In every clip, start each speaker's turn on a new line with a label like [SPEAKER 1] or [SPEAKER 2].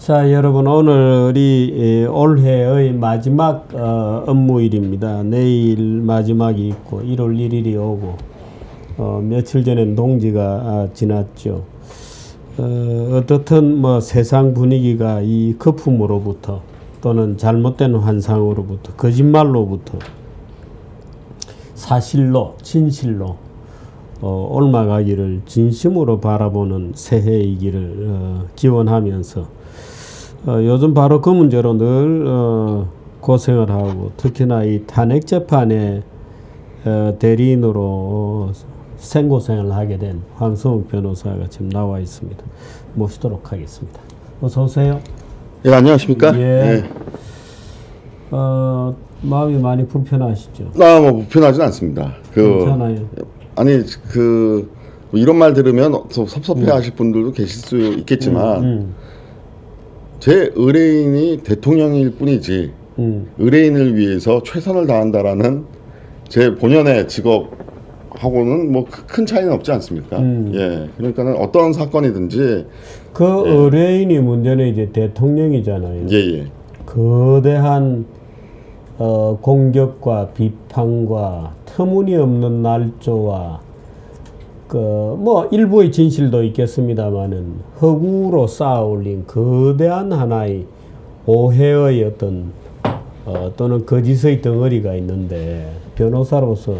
[SPEAKER 1] 자, 여러분, 오늘이 올해의 마지막 업무일입니다. 내일 마지막이 있고 1월 1일이 오고 며칠 전엔 동지가 지났죠. 어떻든 뭐 세상 분위기가 이 거품으로부터 또는 잘못된 환상으로부터 거짓말로부터 사실로 진실로 옮아가기를 진심으로 바라보는 새해이기를 기원하면서 요즘 바로 그 문제로 늘 고생을 하고 특히나 이 탄핵 재판에 대리인으로 생고생을 하게 된 황성욱 변호사가 지금 나와 있습니다. 모시도록 하겠습니다. 어서 오세요.
[SPEAKER 2] 예, 안녕하십니까?
[SPEAKER 1] 예. 마음이 많이 불편하시죠?
[SPEAKER 2] 뭐 불편하진 않습니다.
[SPEAKER 1] 괜찮아요.
[SPEAKER 2] 아니 이런 말 들으면 섭섭해하실 분들도 계실 수 있겠지만 제 의뢰인이 대통령일 뿐이지 의뢰인을 위해서 최선을 다한다라는 제 본연의 직업하고는 뭐 큰 차이는 없지 않습니까? 예, 그러니까는 어떤 사건이든지
[SPEAKER 1] 그 의뢰인이 문제는 이제 대통령이잖아요.
[SPEAKER 2] 예.
[SPEAKER 1] 거대한 공격과 비판과 터무니없는 날조와 뭐 일부의 진실도 있겠습니다만은 허구로 쌓아올린 거대한 하나의 오해의 어떤 또는 거짓의 덩어리가 있는데 변호사로서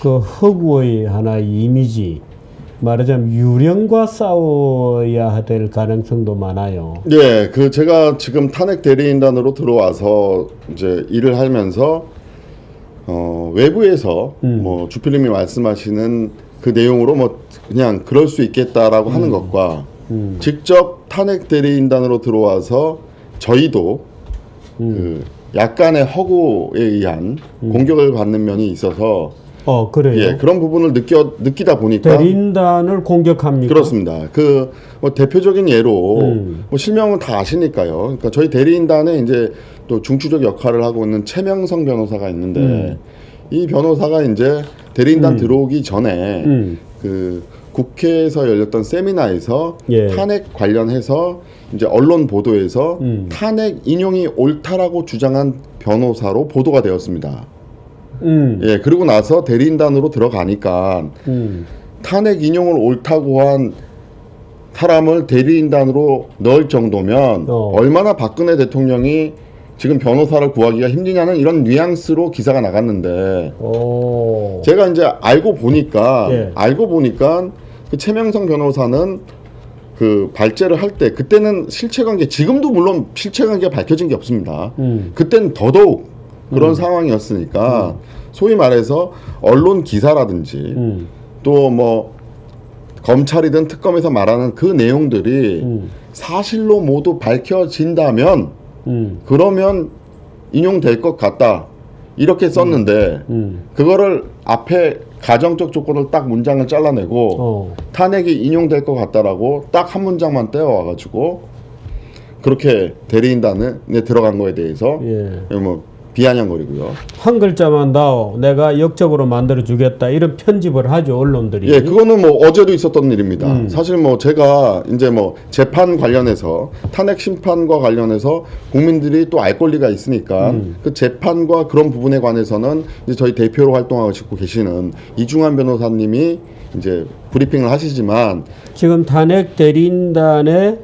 [SPEAKER 1] 그 허구의 하나의 이미지 말하자면 유령과 싸워야 될 가능성도 많아요.
[SPEAKER 2] 예, 제가 지금 탄핵 대리인단으로 들어와서 이제 일을 하면서 외부에서 뭐 주필님이 말씀하시는 그 내용으로 뭐 그냥 그럴 수 있겠다라고 하는 것과 직접 탄핵 대리인단으로 들어와서 저희도 그 약간의 허구에 의한 공격을 받는 면이 있어서
[SPEAKER 1] 그래요.
[SPEAKER 2] 예, 그런 부분을 느끼다 보니까
[SPEAKER 1] 대리인단을 공격합니까?
[SPEAKER 2] 그렇습니다. 뭐 대표적인 예로 뭐 실명은 다 아시니까요. 그러니까 저희 대리인단에 이제 또 중추적 역할을 하고 있는 최명성 변호사가 있는데 이 변호사가 이제 대리인단 들어오기 전에 그 국회에서 열렸던 세미나에서 탄핵 관련해서 이제 언론 보도에서 탄핵 인용이 옳다라고 주장한 변호사로 보도가 되었습니다. 예, 그리고 나서 대리인단으로 들어가니까 탄핵 인용을 옳다고 한 사람을 대리인단으로 넣을 정도면 얼마나 박근혜 대통령이 지금 변호사를 구하기가 힘드냐는 이런 뉘앙스로 기사가 나갔는데 제가 이제 알고 보니까 그 최명성 변호사는 그 발제를 할 때 그때는 실체관계 지금도 물론 실체관계가 밝혀진 게 없습니다. 그때는 더더욱 그런 상황이었으니까 소위 말해서 언론 기사라든지 또 뭐 검찰이든 특검에서 말하는 그 내용들이 사실로 모두 밝혀진다면 그러면 인용될 것 같다 이렇게 썼는데 그거를 앞에 가정적 조건을 딱 문장을 잘라내고 탄핵이 인용될 것 같다라고 딱 한 문장만 떼어와가지고 그렇게 대리인단에 들어간 거에 대해서 뭐 비아냥거리고요.
[SPEAKER 1] 한 글자만 더 내가 역적으로 만들어 주겠다 이런 편집을 하죠 언론들이.
[SPEAKER 2] 예, 그거는 뭐 어제도 있었던 일입니다. 사실 뭐 제가 이제 뭐 재판 관련해서 탄핵 심판과 관련해서 국민들이 또 알 권리가 있으니까 그 재판과 그런 부분에 관해서는 이제 저희 대표로 활동하고 계시는 이중환 변호사님이 이제 브리핑을 하시지만
[SPEAKER 1] 지금 탄핵 대리인단의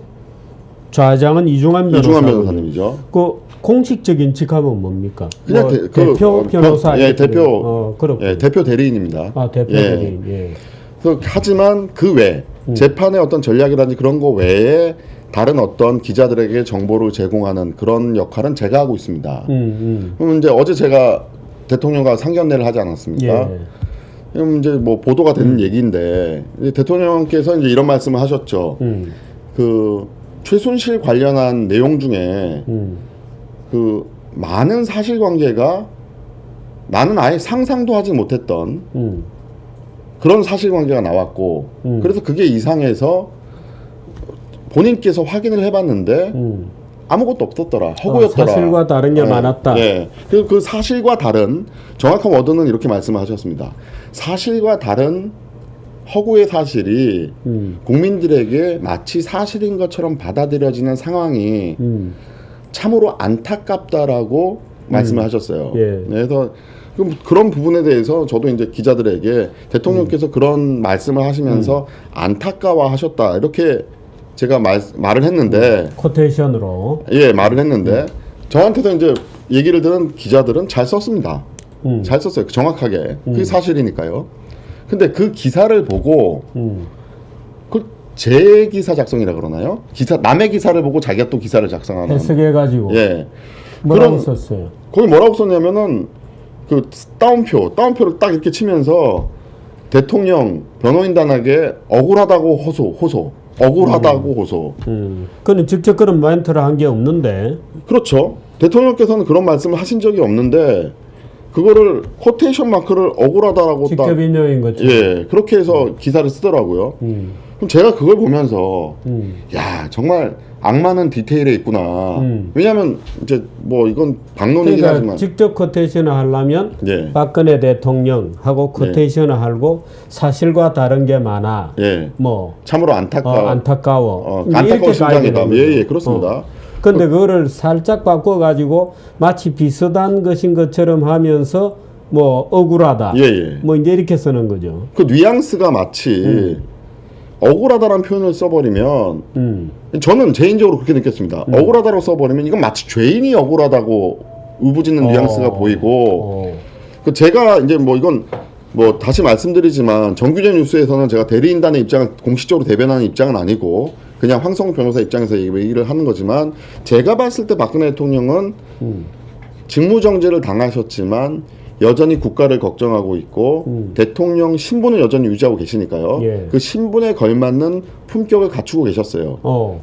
[SPEAKER 1] 좌장은 이중환
[SPEAKER 2] 변호사님이죠.
[SPEAKER 1] 그 공식적인 직함은 뭡니까?
[SPEAKER 2] 그냥
[SPEAKER 1] 뭐 대표 변호사.
[SPEAKER 2] 예, 대표.
[SPEAKER 1] 그렇군요.
[SPEAKER 2] 예, 대표 대리인입니다.
[SPEAKER 1] 아, 대표 대리인. 예.
[SPEAKER 2] 그래서 하지만 그 외 재판의 어떤 전략이라든지 그런 거 외에 다른 어떤 기자들에게 정보를 제공하는 그런 역할은 제가 하고 있습니다. 그럼 이제 어제 제가 대통령과 상견례를 하지 않았습니까? 그럼 이제 뭐 보도가 되는 얘기인데 이제 대통령께서 이제 이런 말씀을 하셨죠. 그 최순실 관련한 내용 중에 그 많은 사실관계가 나는 아예 상상도 하지 못했던 그런 사실관계가 나왔고 그래서 그게 이상해서 본인께서 확인을 해봤는데 아무것도 없었더라. 허구였더라.
[SPEAKER 1] 사실과 다른 게 많았다.
[SPEAKER 2] 네. 그 사실과 다른 정확한 워드는 이렇게 말씀을 하셨습니다. 사실과 다른 허구의 사실이 국민들에게 마치 사실인 것처럼 받아들여지는 상황이 참으로 안타깝다라고 말씀을 하셨어요.
[SPEAKER 1] 예.
[SPEAKER 2] 그래서 그런 부분에 대해서 저도 이제 기자들에게 대통령께서 그런 말씀을 하시면서 안타까워하셨다 이렇게 제가 말을 했는데
[SPEAKER 1] 코테이션으로.
[SPEAKER 2] 예 말을 했는데 저한테도 이제 얘기를 들은 기자들은 잘 썼습니다. 잘 썼어요. 정확하게 그게 사실이니까요. 근데 그 기사를 보고 그 제 기사 작성이라 그러나요? 기사 남의 기사를 보고 자기가 또 기사를 작성하는
[SPEAKER 1] 해석해가지고.
[SPEAKER 2] 예
[SPEAKER 1] 뭐라고 썼어요?
[SPEAKER 2] 거기 뭐라고 썼냐면은 그 따옴표를 딱 이렇게 치면서 대통령 변호인단에게 억울하다고 호소 억울하다고 호소.
[SPEAKER 1] 그는 직접 그런 멘트를 한 게 없는데.
[SPEAKER 2] 그렇죠. 대통령께서는 그런 말씀을 하신 적이 없는데 그거를 코테이션 마크를 억울하다라고
[SPEAKER 1] 직접
[SPEAKER 2] 딱
[SPEAKER 1] 인용인 거죠.
[SPEAKER 2] 예 그렇게 해서 기사를 쓰더라고요. 그럼 제가 그걸 보면서 야 정말 악마는 디테일에 있구나. 왜냐하면 이제 뭐 이건 방론이긴
[SPEAKER 1] 그러니까
[SPEAKER 2] 하지만
[SPEAKER 1] 직접 코테이션을 하려면
[SPEAKER 2] 예.
[SPEAKER 1] 박근혜 대통령하고 코테이션을 하고 사실과 다른 게 많아.
[SPEAKER 2] 예.
[SPEAKER 1] 뭐
[SPEAKER 2] 참으로 안타까워.
[SPEAKER 1] 안타까워.
[SPEAKER 2] 안타까운
[SPEAKER 1] 이렇게
[SPEAKER 2] 심정이다.
[SPEAKER 1] 가야 되는
[SPEAKER 2] 예,
[SPEAKER 1] 거죠.
[SPEAKER 2] 그렇습니다.
[SPEAKER 1] 근데 그거를 살짝 바꿔가지고 마치 비슷한 것인 것처럼 하면서 뭐 억울하다.
[SPEAKER 2] 예.
[SPEAKER 1] 뭐 이제 이렇게 쓰는 거죠.
[SPEAKER 2] 그 뉘앙스가 마치 억울하다라는 표현을 써버리면 저는 개인적으로 그렇게 느꼈습니다. 억울하다고 써버리면 이건 마치 죄인이 억울하다고 우부짖는 뉘앙스가 보이고 그 제가 이제 뭐 이건 뭐 다시 말씀드리지만 정규제 뉴스에서는 제가 대리인단의 입장을 공식적으로 대변하는 입장은 아니고 그냥 황성우 변호사 입장에서 얘기를 하는 거지만 제가 봤을 때 박근혜 대통령은 직무정지를 당하셨지만 여전히 국가를 걱정하고 있고 대통령 신분을 여전히 유지하고 계시니까요.
[SPEAKER 1] 예.
[SPEAKER 2] 그 신분에 걸맞는 품격을 갖추고 계셨어요.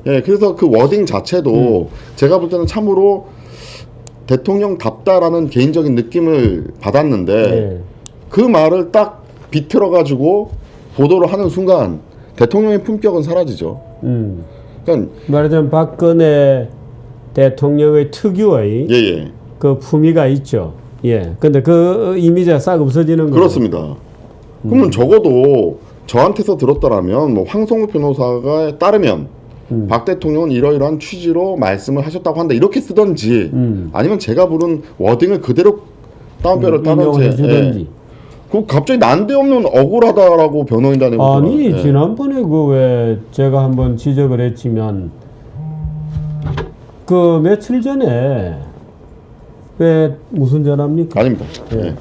[SPEAKER 2] 예, 그래서 그 워딩 자체도 제가 볼 때는 참으로 대통령답다라는 개인적인 느낌을 받았는데
[SPEAKER 1] 예.
[SPEAKER 2] 그 말을 딱 비틀어가지고 보도를 하는 순간 대통령의 품격은 사라지죠. 그러니까
[SPEAKER 1] 말하자면 박근혜 대통령의 특유의
[SPEAKER 2] 예.
[SPEAKER 1] 그 품위가 있죠. 예. 근데 그 이미지가 싹 없어지는 거죠.
[SPEAKER 2] 그렇습니다. 그러면 적어도 저한테서 들었더라면 뭐 황성우 변호사가 따르면 박 대통령은 이러이러한 취지로 말씀을 하셨다고 한다 이렇게 쓰던지 아니면 제가 부른 워딩을 그대로 따옴표를 따든지
[SPEAKER 1] 주든지.
[SPEAKER 2] 그 갑자기 난데없는 억울하다라고 변호인단에
[SPEAKER 1] 아니 지난번에 그 왜 제가 한번 지적을 했지만 그 며칠 전에 왜 무슨 전화입니까?
[SPEAKER 2] 아닙니다.
[SPEAKER 1] 예.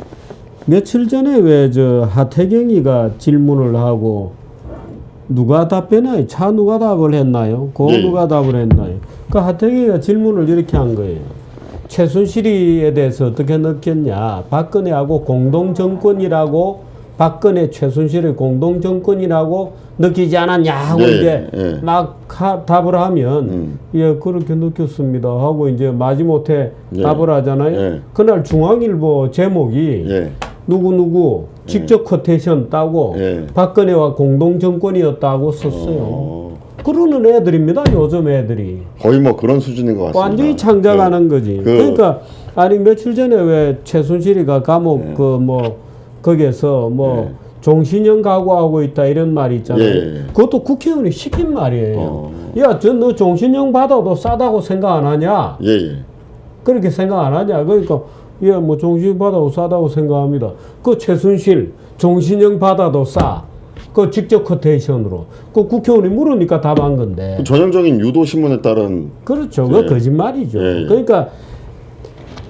[SPEAKER 1] 며칠 전에 왜 저 하태경이가 질문을 하고 누가 답변하요? 누가 답을 했나요?
[SPEAKER 2] 예.
[SPEAKER 1] 누가 답을 했나요? 그 하태경이가 질문을 이렇게 한 거예요. 최순실에 대해서 어떻게 느꼈냐? 박근혜하고 공동정권이라고 박근혜 최순실의 공동정권이라고 느끼지 않았냐 하고 이제 막 답을 하면 예 그렇게 느꼈습니다 하고 이제 마지못해 답을 하잖아요. 그날 중앙일보 제목이 누구누구 직접 코테이션 따고 박근혜와 공동정권이었다고 썼어요. 그러는 애들입니다. 요즘 애들이.
[SPEAKER 2] 거의 뭐 그런 수준인 것 같습니다.
[SPEAKER 1] 완전히 창작하는 거지. 그러니까 아니 며칠 전에 왜 최순실이가 감옥 그 뭐 거기에서 뭐 종신형 각오하고 있다 이런 말이 있잖아요. 그것도 국회의원이 시킨 말이에요. 야, 너 종신형 받아도 싸다고 생각 안 하냐? 그렇게 생각 안 하냐? 그러니까 예, 뭐 종신형 받아도 싸다고 생각합니다. 그 최순실 종신형 받아도 싸. 그 직접 코테이션으로. 그 국회의원이 물으니까 답한 건데.
[SPEAKER 2] 그 전형적인 유도 신문에 따른.
[SPEAKER 1] 그렇죠. 그 거짓말이죠. 그러니까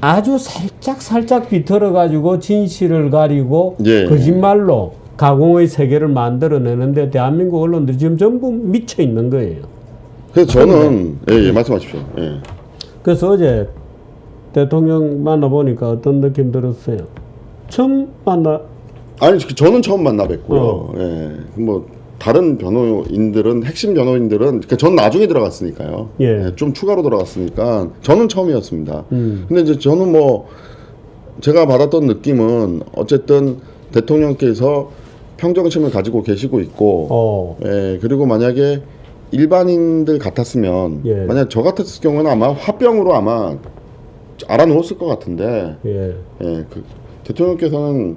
[SPEAKER 1] 아주 살짝 비틀어 가지고 진실을 가리고 거짓말로 가공의 세계를 만들어내는데 대한민국 언론들이 지금 전부 미쳐 있는 거예요.
[SPEAKER 2] 그래서 저는 말씀하십시오.
[SPEAKER 1] 그래서 어제 대통령 만나 보니까 어떤 느낌 들었어요? 처음 만나?
[SPEAKER 2] 아니 저는 처음 만나 뵙고요. 뭐 다른 변호인들은 핵심 변호인들은 그러니까 전 나중에 들어갔으니까요. 좀 추가로 들어갔으니까 저는 처음이었습니다. 근데 이제 저는 뭐 제가 받았던 느낌은 어쨌든 대통령께서 평정심을 가지고 계시고 있고, 그리고 만약에 일반인들 같았으면 만약 저 같았을 경우는 아마 화병으로 아마 알아놓았을 것 같은데, 대통령께서는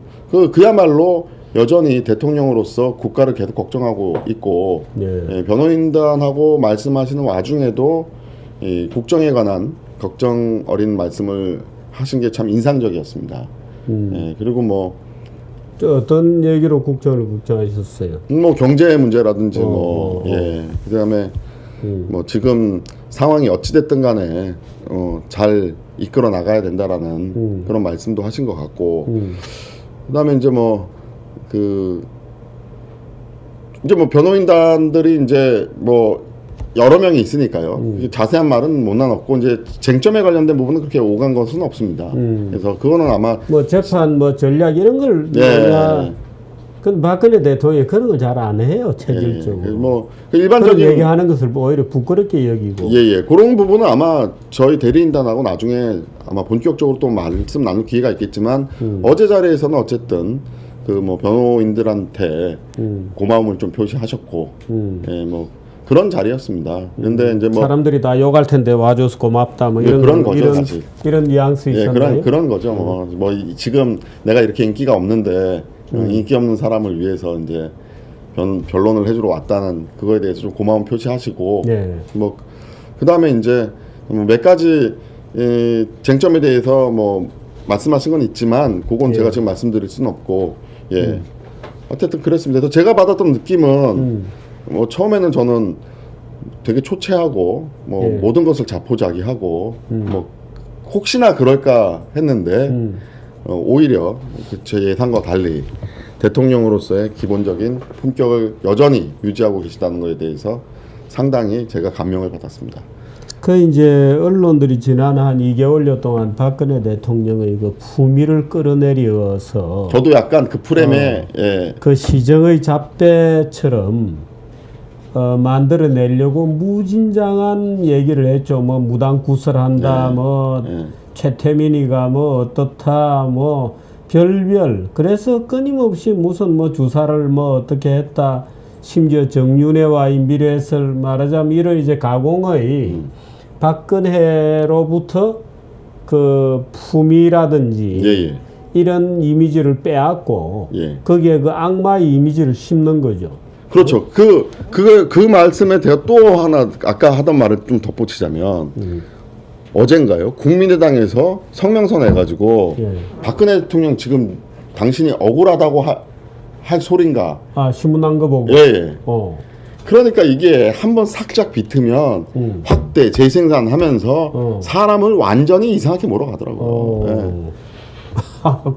[SPEAKER 2] 그야말로 여전히 대통령으로서 국가를 계속 걱정하고 있고
[SPEAKER 1] 네.
[SPEAKER 2] 변호인단하고 말씀하시는 와중에도 이 국정에 관한 걱정 어린 말씀을 하신 게 참 인상적이었습니다. 그리고 뭐
[SPEAKER 1] 어떤 얘기로 국정을 걱정하셨어요?
[SPEAKER 2] 경제 문제라든지
[SPEAKER 1] 어.
[SPEAKER 2] 그다음에 뭐 지금 상황이 어찌 됐든 간에 잘 이끌어 나가야 된다라는 그런 말씀도 하신 것 같고 그다음에 이제 변호인단들이 이제 여러 명이 있으니까요. 자세한 말은 못 나눴고 이제 쟁점에 관련된 부분은 그렇게 오간 것은 없습니다. 그래서 그거는 아마
[SPEAKER 1] 재판 전략 이런 걸 근데 박근혜 대통령이 그런 걸 잘 안 해요, 체질적으로.
[SPEAKER 2] 일반적인
[SPEAKER 1] 그런 얘기하는 것을 오히려 부끄럽게 여기고.
[SPEAKER 2] 그런 부분은 아마 저희 대리인단하고 나중에 아마 본격적으로 또 말씀 나눌 기회가 있겠지만 어제 자리에서는 어쨌든 변호인들한테 고마움을 좀 표시하셨고, 그런 자리였습니다. 근데 이제
[SPEAKER 1] 사람들이 다 욕할 텐데 와줘서 고맙다 이런
[SPEAKER 2] 그런 거죠, 사실.
[SPEAKER 1] 이런 뉘앙스 있었나요?
[SPEAKER 2] 그런 거죠. 지금 내가 이렇게 인기가 없는데 인기 없는 사람을 위해서 이제 변론을 해주러 왔다는 그거에 대해서 좀 고마움 표시하시고, 그다음에 이제 몇 가지 쟁점에 대해서 말씀하신 건 있지만 그건 제가 지금 말씀드릴 수는 없고, 어쨌든 그랬습니다. 그래서 제가 받았던 느낌은 처음에는 저는 되게 초췌하고 모든 것을 자포자기하고 혹시나 그럴까 했는데 오히려 제 예상과 달리 대통령으로서의 기본적인 품격을 여전히 유지하고 계시다는 것에 대해서 상당히 제가 감명을 받았습니다.
[SPEAKER 1] 이제 언론들이 지난 한 2개월여 동안 박근혜 대통령의 그 품위를 끌어내려서
[SPEAKER 2] 저도 약간 그 프레임에
[SPEAKER 1] 그 시정의 잡대처럼 만들어내려고 무진장한 얘기를 했죠. 무당 구설한다, 최태민이가 어떻다, 별별. 그래서 끊임없이 무슨 주사를 어떻게 했다. 심지어 정윤회와 임비례설 말하자면 이런 이제 가공의 박근혜로부터 그 품위라든지 이런 이미지를 빼앗고 거기에 그 악마의 이미지를 심는 거죠.
[SPEAKER 2] 그렇죠. 그 말씀에 제가 또 하나 아까 하던 말을 좀 덧붙이자면 어젠가요? 국민의당에서 성명서 내가지고 박근혜 대통령 지금 당신이 억울하다고 할 소린가?
[SPEAKER 1] 신문 난 거 보고.
[SPEAKER 2] 그러니까 이게 한번 살짝 비트면 확대 재생산하면서 사람을 완전히 이상하게 몰아가더라고요.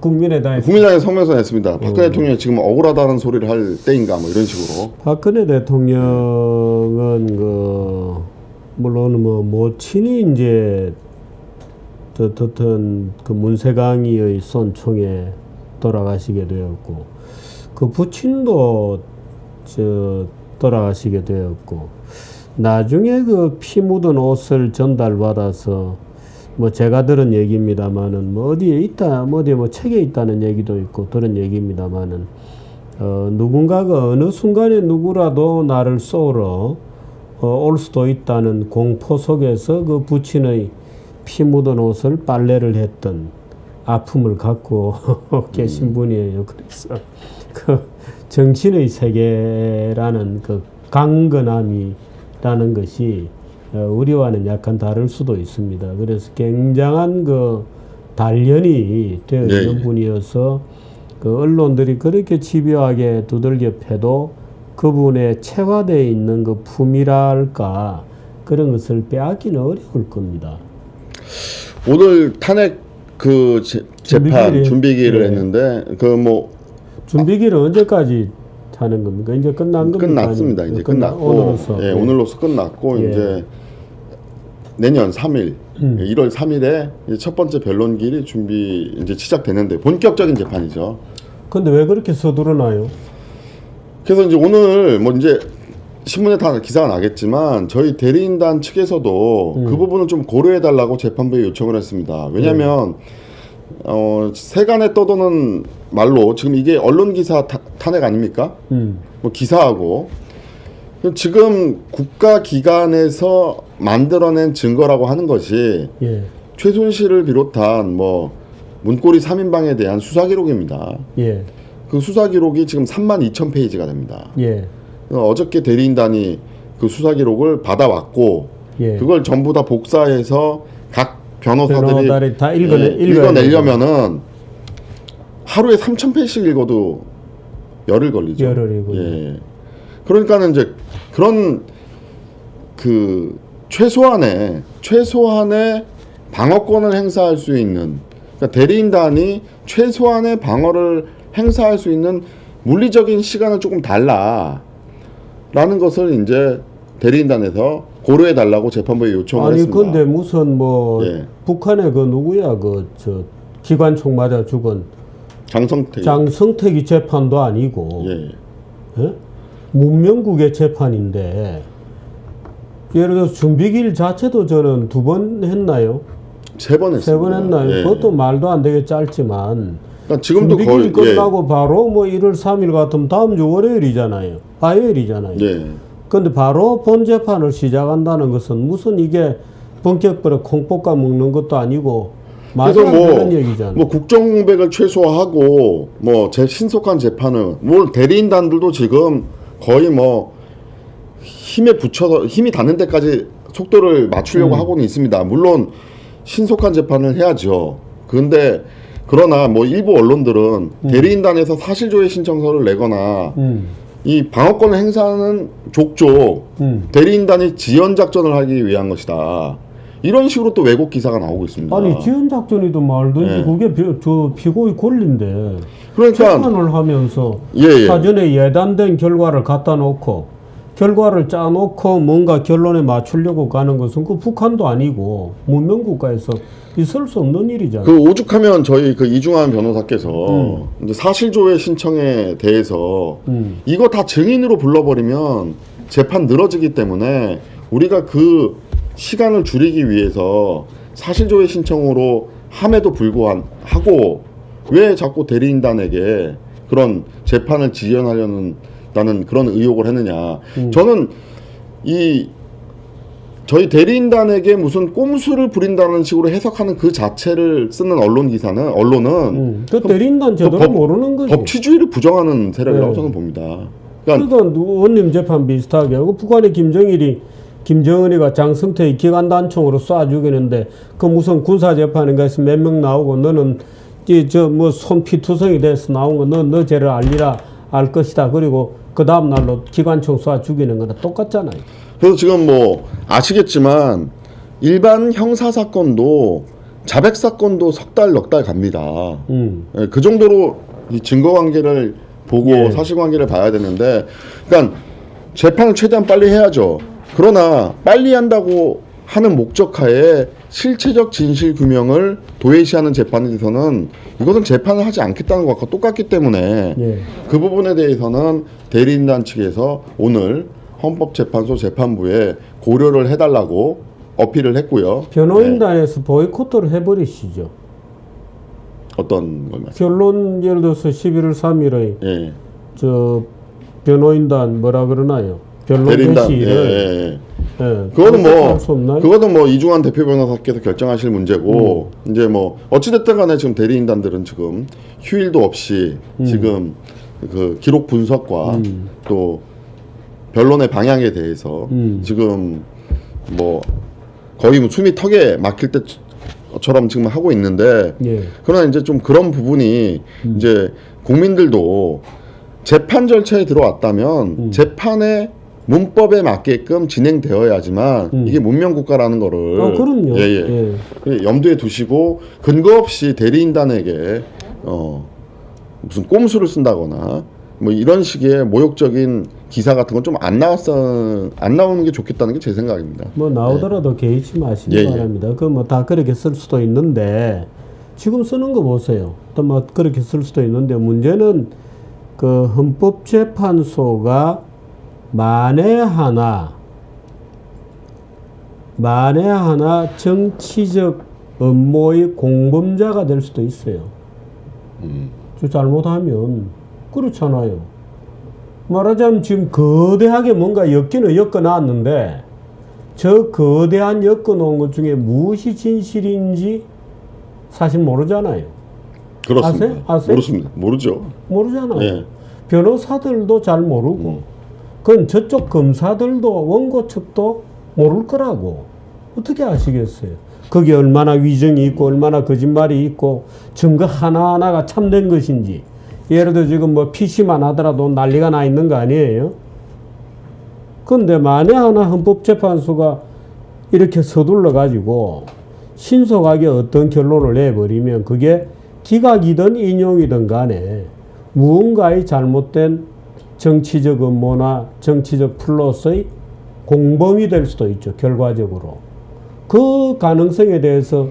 [SPEAKER 1] 국민의당에
[SPEAKER 2] 성명서 냈습니다. 박근혜 대통령이 지금 억울하다는 소리를 할 때인가 이런 식으로.
[SPEAKER 1] 박근혜 대통령은 물론 모친이 이제 어떤 그 문세강이의 손총에 돌아가시게 되었고 그 부친도 돌아가시게 되었고 나중에 그 피 묻은 옷을 전달받아서 제가 들은 얘기입니다만은 어디에 있다, 어디에 책에 있다는 얘기도 있고 들은 얘기입니다만은 누군가가 어느 순간에 누구라도 나를 쏘러 올 수도 있다는 공포 속에서 그 부친의 피 묻은 옷을 빨래를 했던 아픔을 갖고 계신 분이에요. 그래서 그 정신의 세계라는 그 강건함이라는 것이 우리와는 약간 다를 수도 있습니다. 그래서 굉장한 그 단련이 되어 있는 분이어서 그 언론들이 그렇게 집요하게 두들겨 패도 그분의 체화되어 있는 그 품이랄까 그런 것을 빼앗기는 어려울 겁니다.
[SPEAKER 2] 오늘 탄핵 그 재판 준비기를 했는데
[SPEAKER 1] 준비기를 언제까지 하는 겁니까? 이제 끝난 겁니까?
[SPEAKER 2] 끝났습니다. 이제 끝났고 오늘로서 끝났고 이제 내년 3일 1월 3일에 첫 번째 변론기일이 이제 시작되는데 본격적인 재판이죠.
[SPEAKER 1] 근데 왜 그렇게 서두르나요?
[SPEAKER 2] 그래서 이제 오늘 이제 신문에 다 기사가 나겠지만 저희 대리인단 측에서도 그 부분을 좀 고려해 달라고 재판부에 요청을 했습니다. 왜냐하면 세간에 떠도는 말로 지금 이게 언론 기사 탄핵 아닙니까? 기사하고 지금 국가기관에서 만들어낸 증거라고 하는 것이 최순실을 비롯한 문고리 3인방에 대한 수사 기록입니다.
[SPEAKER 1] 예.
[SPEAKER 2] 그 수사 기록이 지금 32,000페이지가 됩니다.
[SPEAKER 1] 예.
[SPEAKER 2] 어저께 대리인단이 그 수사 기록을 받아왔고
[SPEAKER 1] 예.
[SPEAKER 2] 그걸 전부 다 복사해서 각 변호사들이
[SPEAKER 1] 다
[SPEAKER 2] 읽어내려면은 하루에 3,000페이지씩 읽어도 열흘 걸리죠.
[SPEAKER 1] 열흘이군요.
[SPEAKER 2] 예. 그러니까는 이제 그런 그 최소한의 방어권을 행사할 수 있는, 그러니까 대리인단이 최소한의 방어를 행사할 수 있는 물리적인 시간을 조금 달라라는 것을 이제 대리인단에서 고려해 달라고 재판부에 요청을
[SPEAKER 1] 아니
[SPEAKER 2] 했습니다.
[SPEAKER 1] 근데 무슨 뭐
[SPEAKER 2] 예.
[SPEAKER 1] 북한의 그 누구야 그 저 기관총 맞아 죽은 장성택이 재판도 아니고
[SPEAKER 2] 예.
[SPEAKER 1] 예? 문명국의 재판인데 예를 들어서 준비기일 자체도 저는 2번 했나요?
[SPEAKER 2] 3번 했습니다.
[SPEAKER 1] 3번 했나요?
[SPEAKER 2] 예.
[SPEAKER 1] 그것도 말도 안 되게 짧지만
[SPEAKER 2] 그러니까 지금도
[SPEAKER 1] 준비기일
[SPEAKER 2] 거의
[SPEAKER 1] 끝나고 바로 뭐 1월 3일 같으면 다음 주 월요일이잖아요. 화요일이잖아요.
[SPEAKER 2] 예.
[SPEAKER 1] 근데 바로 본 재판을 시작한다는 것은 무슨 이게 본격적으로 콩볶아 먹는 것도 아니고 말도 안 되는 얘기잖아요.
[SPEAKER 2] 뭐 국정 공백을 최소화하고 뭐 신속한 재판을 대리인단들도 지금 거의 뭐 힘에 붙여서 힘이 닿는 데까지 속도를 맞추려고 하고는 있습니다. 물론 신속한 재판을 해야죠. 그런데 그러나 뭐 일부 언론들은 대리인단에서 사실조회 신청서를 내거나 이 방어권을 행사하는 족족 대리인단이 지연 작전을 하기 위한 것이다. 이런 식으로 또 왜곡 기사가 나오고 있습니다.
[SPEAKER 1] 아니 지연 작전이도 말든지
[SPEAKER 2] 예.
[SPEAKER 1] 그게 저 피고의 권리인데
[SPEAKER 2] 그러니까
[SPEAKER 1] 재판을 하면서
[SPEAKER 2] 예.
[SPEAKER 1] 사전에 예단된 결과를 갖다 놓고 결과를 짜놓고 뭔가 결론에 맞추려고 가는 것은 그 북한도 아니고 문명국가에서 있을 수 없는 일이잖아요.
[SPEAKER 2] 그 오죽하면 저희 그 이중환 변호사께서 이제 사실조회 신청에 대해서 이거 다 증인으로 불러버리면 재판 늘어지기 때문에 우리가 그 시간을 줄이기 위해서 사실조회 신청으로 함에도 불구하고 왜 자꾸 대리인단에게 그런 재판을 지연하려는 나는 그런 의혹을 했느냐. 저는 저희 대리인단에게 무슨 꼼수를 부린다는 식으로 해석하는 그 자체를 쓰는 언론은
[SPEAKER 1] 그 대리인단 제대로 모르는 거지.
[SPEAKER 2] 법치주의를 부정하는 세력이라고
[SPEAKER 1] 네.
[SPEAKER 2] 저는 봅니다.
[SPEAKER 1] 그러니까 원님 재판 비슷하게 하고 북한의 김정은이가 장성택이 기관단총으로 쏴 죽이는데 그 무슨 군사재판인가 해서 몇 명 나오고 너는 저 뭐 손피투성이 돼서 나온 거 너 죄를 알 것이다. 그리고 그 다음 날로 기관총 쏴 죽이는 거나 똑같잖아요.
[SPEAKER 2] 그래서 지금 뭐 아시겠지만 일반 형사 사건도 자백 사건도 석 달 넉 달 갑니다. 예, 그 정도로 이 증거관계를 보고
[SPEAKER 1] 예.
[SPEAKER 2] 사실관계를 봐야 되는데, 그러니까 재판을 최대한 빨리 해야죠. 그러나 빨리 한다고 하는 목적하에 실체적 진실 규명을 도외시하는 재판에 대해서는 이것은 재판을 하지 않겠다는 것과 똑같기 때문에
[SPEAKER 1] 예.
[SPEAKER 2] 그 부분에 대해서는 대리인단 측에서 오늘 헌법재판소 재판부에 고려를 해달라고 어필을 했고요.
[SPEAKER 1] 변호인단에서 보이콧을 해버리시죠.
[SPEAKER 2] 어떤 걸 말씀?
[SPEAKER 1] 결론 예를 들어서 11월 3일의
[SPEAKER 2] 예.
[SPEAKER 1] 저 변호인단 뭐라 그러나요? 변론
[SPEAKER 2] 대리인단.
[SPEAKER 1] 개시를 예.
[SPEAKER 2] 그거는
[SPEAKER 1] 할수 없나요?
[SPEAKER 2] 그거는 뭐 이중환 대표 변호사께서 결정하실 문제고 이제 뭐 어찌됐든 간에 지금 대리인단들은 지금 휴일도 없이 지금 그 기록 분석과 또 변론의 방향에 대해서 지금 뭐 거의 뭐 숨이 턱에 막힐 때처럼 지금 하고 있는데
[SPEAKER 1] 예.
[SPEAKER 2] 그러나 이제 좀 그런 부분이 이제 국민들도 재판 절차에 들어왔다면 재판의 문법에 맞게끔 진행되어야지만 이게 문명국가라는 거를
[SPEAKER 1] 그럼요.
[SPEAKER 2] 예. 염두에 두시고 근거 없이 대리인단에게 무슨 꼼수를 쓴다거나 뭐 이런 식의 모욕적인 기사 같은 건 좀 안 나오는 게 좋겠다는 게 제 생각입니다.
[SPEAKER 1] 뭐 나오더라도 개의치 마시기
[SPEAKER 2] 예.
[SPEAKER 1] 바랍니다. 그 뭐 다 그렇게 쓸 수도 있는데 지금 쓰는 거 보세요. 또 뭐 그렇게 쓸 수도 있는데 문제는 그 헌법재판소가 만에 하나 정치적 음모의 공범자가 될 수도 있어요. 저 잘못하면 그렇잖아요. 말하자면 지금 거대하게 뭔가 엮어놨는데 저 거대한 엮어놓은 것 중에 무엇이 진실인지 사실 모르잖아요.
[SPEAKER 2] 그렇습니다.
[SPEAKER 1] 아세요?
[SPEAKER 2] 모르습니다. 모르죠.
[SPEAKER 1] 모르잖아요.
[SPEAKER 2] 예.
[SPEAKER 1] 변호사들도 잘 모르고, 그건 저쪽 검사들도 원고 측도 모를 거라고. 어떻게 아시겠어요? 그게 얼마나 위증이 있고, 얼마나 거짓말이 있고, 증거 하나하나가 참된 것인지. 예를 들어 지금 뭐 PC만 하더라도 난리가 나 있는 거 아니에요? 근데 만에 하나 헌법재판소가 이렇게 서둘러 가지고 신속하게 어떤 결론을 내버리면 그게 기각이든 인용이든 간에 무언가의 잘못된 정치적 음모나 정치적 플롯의 공범이 될 수도 있죠, 결과적으로. 그 가능성에 대해서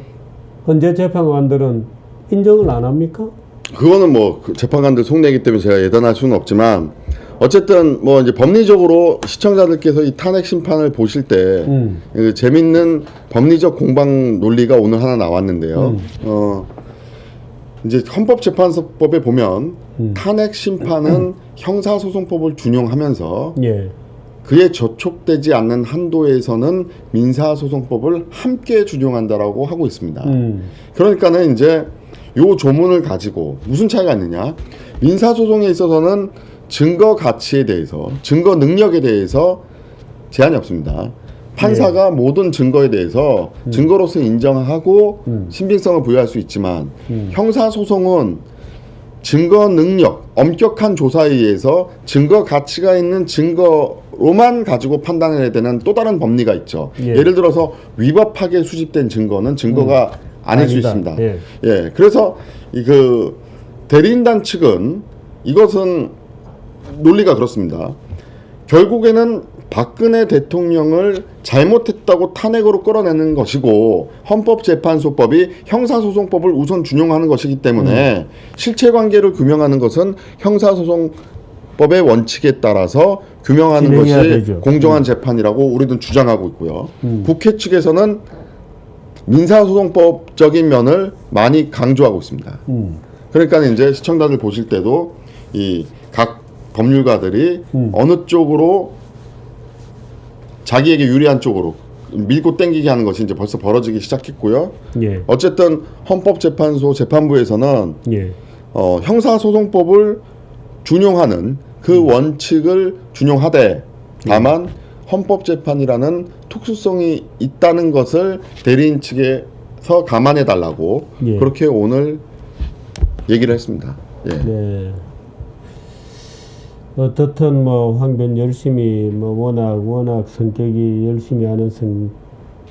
[SPEAKER 1] 현재 재판관들은 인정을 안 합니까?
[SPEAKER 2] 그거는 뭐 재판관들 속내기 때문에 제가 예단할 수는 없지만 어쨌든 뭐 이제 법리적으로 시청자들께서 이 탄핵 심판을 보실 때 그 재밌는 법리적 공방 논리가 오늘 하나 나왔는데요. 이제 헌법재판소법에 보면 탄핵 심판은 형사소송법을 준용하면서
[SPEAKER 1] 예.
[SPEAKER 2] 그에 저촉되지 않는 한도에서는 민사소송법을 함께 준용한다라고 하고 있습니다. 그러니까는 이제 요 조문을 가지고 무슨 차이가 있느냐? 민사소송에 있어서는 증거 가치에 대해서, 증거 능력에 대해서 제한이 없습니다. 판사가 모든 증거에 대해서 증거로서 인정하고 신빙성을 부여할 수 있지만 형사소송은 증거 능력, 엄격한 조사에 의해서 증거 가치가 있는 증거로만 가지고 판단을 해야 되는 또 다른 법리가 있죠.
[SPEAKER 1] 예.
[SPEAKER 2] 예를 들어서 위법하게 수집된 증거는 증거가 아닐 수 있습니다.
[SPEAKER 1] 예.
[SPEAKER 2] 예, 그래서 그 대리인단 측은 이것은 논리가 그렇습니다. 결국에는 박근혜 대통령을 잘못했다고 탄핵으로 끌어내는 것이고 헌법재판소법이 형사소송법을 우선 준용하는 것이기 때문에 실체관계를 규명하는 것은 형사소송법의 원칙에 따라서 규명하는 것이
[SPEAKER 1] 되죠.
[SPEAKER 2] 공정한 재판이라고 우리는 주장하고 있고요. 국회 측에서는 민사소송법적인 면을 많이 강조하고 있습니다. 그러니까 이제 시청자들 보실 때도 이 각 법률가들이 어느 쪽으로 자기에게 유리한 쪽으로 밀고 땡기게 하는 것이 이제 벌써 벌어지기 시작했고요.
[SPEAKER 1] 예.
[SPEAKER 2] 어쨌든 헌법재판소 재판부에서는
[SPEAKER 1] 예.
[SPEAKER 2] 형사소송법을 준용하는 그 원칙을 준용하되 다만 헌법재판이라는 특수성이 있다는 것을 대리인 측에서 감안해 달라고
[SPEAKER 1] 예.
[SPEAKER 2] 그렇게 오늘 얘기를 했습니다. 예.
[SPEAKER 1] 네. 어떻든 뭐 황변 열심히 뭐 워낙 성격이 열심히 하는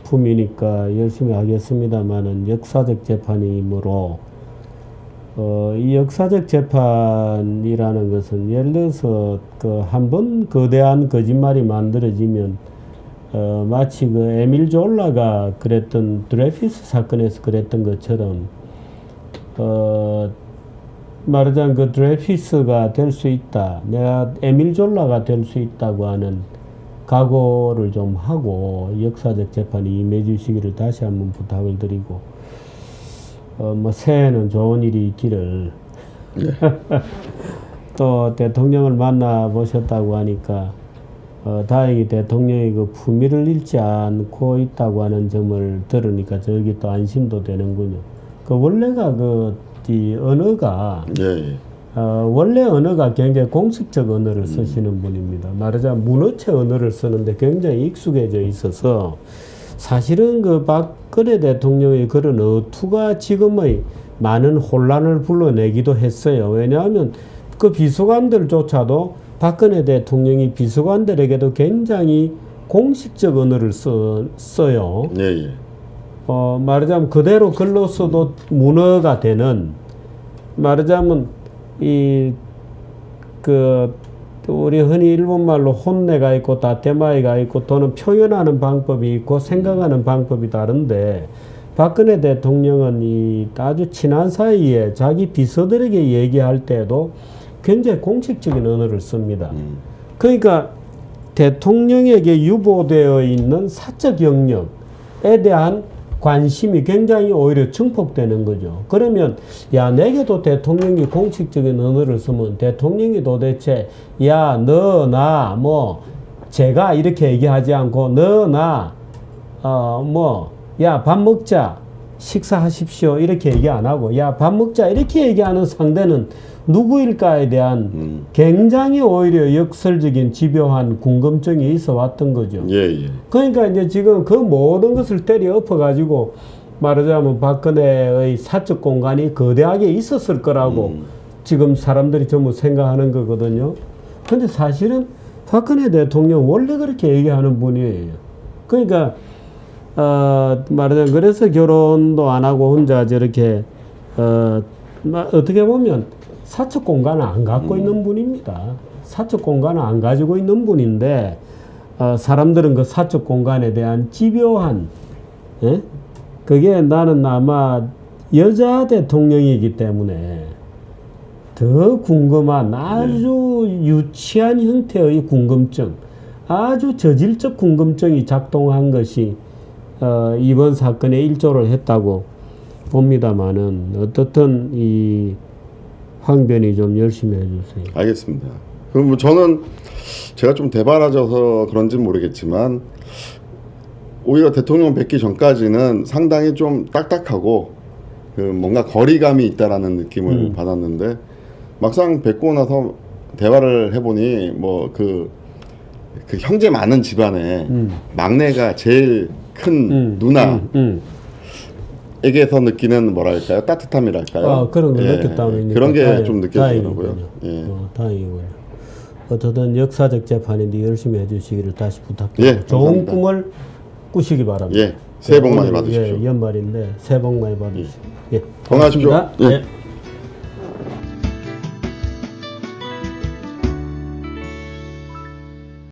[SPEAKER 1] 성품이니까 열심히 하겠습니다만은 역사적 재판이므로 이 역사적 재판이라는 것은 예를 들어서 그 한 번 거대한 거짓말이 만들어지면 마치 그 에밀 졸라가 그랬던 드레피스 사건에서 그랬던 것처럼 말하자면 그 드레피스가 될 수 있다. 내가 에밀 졸라가 될 수 있다고 하는 각오를 좀 하고 역사적 재판에 임해 주시기를 다시 한번 부탁을 드리고 뭐 새해는 좋은 일이 있기를 또 대통령을 만나 보셨다고 하니까 다행히 대통령이 그 품위를 잃지 않고 있다고 하는 점을 들으니까 저기 또 안심도 되는군요. 그 원래가 이 언어가 원래 언어가 굉장히 공식적 언어를 쓰시는 분입니다. 말하자면 문어체 언어를 쓰는데 굉장히 익숙해져 있어서 사실은 그 박근혜 대통령의 그런 어투가 지금의 많은 혼란을 불러내기도 했어요. 왜냐하면 그 비서관들조차도 박근혜 대통령이 비서관들에게도 굉장히 공식적 언어를 써요. 말하자면 그대로 글로 써도 문어가 되는, 말하자면 우리 흔히 일본말로 혼내가 있고 다테마이가 있고 또는 표현하는 방법이 있고 생각하는 방법이 다른데 박근혜 대통령은 아주 친한 사이에 자기 비서들에게 얘기할 때도 굉장히 공식적인 언어를 씁니다. 그러니까 대통령에게 유보되어 있는 사적 영역에 대한 관심이 굉장히 오히려 증폭되는 거죠. 그러면 내게도 대통령이 공식적인 언어를 쓰면 대통령이 도대체 너, 나, 제가 이렇게 얘기하지 않고 너, 나, 밥 먹자 식사하십시오 이렇게 얘기 안 하고 야 밥 먹자 이렇게 얘기하는 상대는 누구일까에 대한 굉장히 오히려 역설적인 집요한 궁금증이 있어 왔던 거죠.
[SPEAKER 2] 예.
[SPEAKER 1] 그러니까 이제 지금 그 모든 것을 때려 엎어 가지고 말하자면 박근혜의 사적 공간이 거대하게 있었을 거라고 지금 사람들이 전부 생각하는 거거든요. 근데 사실은 박근혜 대통령 원래 그렇게 얘기하는 분이에요. 그러니까 말하자면 그래서 결혼도 안 하고 혼자 저렇게 어떻게 보면 사적 공간을 안 갖고 있는 분입니다. 사적 공간을 안 가지고 있는 분인데 사람들은 그 사적 공간에 대한 집요한 예? 그게 나는 아마 여자 대통령이기 때문에 더 궁금한 아주 유치한 형태의 궁금증, 아주 저질적 궁금증이 작동한 것이 이번 사건에 일조를 했다고 봅니다만은 어떻든 이 황변이 좀 열심히 해주세요.
[SPEAKER 2] 알겠습니다. 그럼 뭐 저는 제가 좀 대바라져서 그런지는 모르겠지만 오히려 대통령 뵙기 전까지는 상당히 좀 딱딱하고 그 뭔가 거리감이 있다라는 느낌을 받았는데 막상 뵙고 나서 대화를 해보니 뭐 그 형제 많은 집안에 막내가 제일 큰 누나에게서 느끼는 뭐랄까요 따뜻함이랄까요.
[SPEAKER 1] 그런 걸 느꼈다면
[SPEAKER 2] 그런 게 좀 느껴지더라고요. 예.
[SPEAKER 1] 다행이군요. 어쨌든 역사적 재판인데 열심히 해주시기를 다시 부탁드립니다.
[SPEAKER 2] 예,
[SPEAKER 1] 좋은
[SPEAKER 2] 감사합니다.
[SPEAKER 1] 꿈을 꾸시기 바랍니다.
[SPEAKER 2] 예, 새해 복 많이 받으십시오.
[SPEAKER 1] 연말인데 새해 복 많이 받으십시오. 예,
[SPEAKER 2] 건강하십시오.
[SPEAKER 1] 고맙습니다.
[SPEAKER 2] 예.
[SPEAKER 1] 예.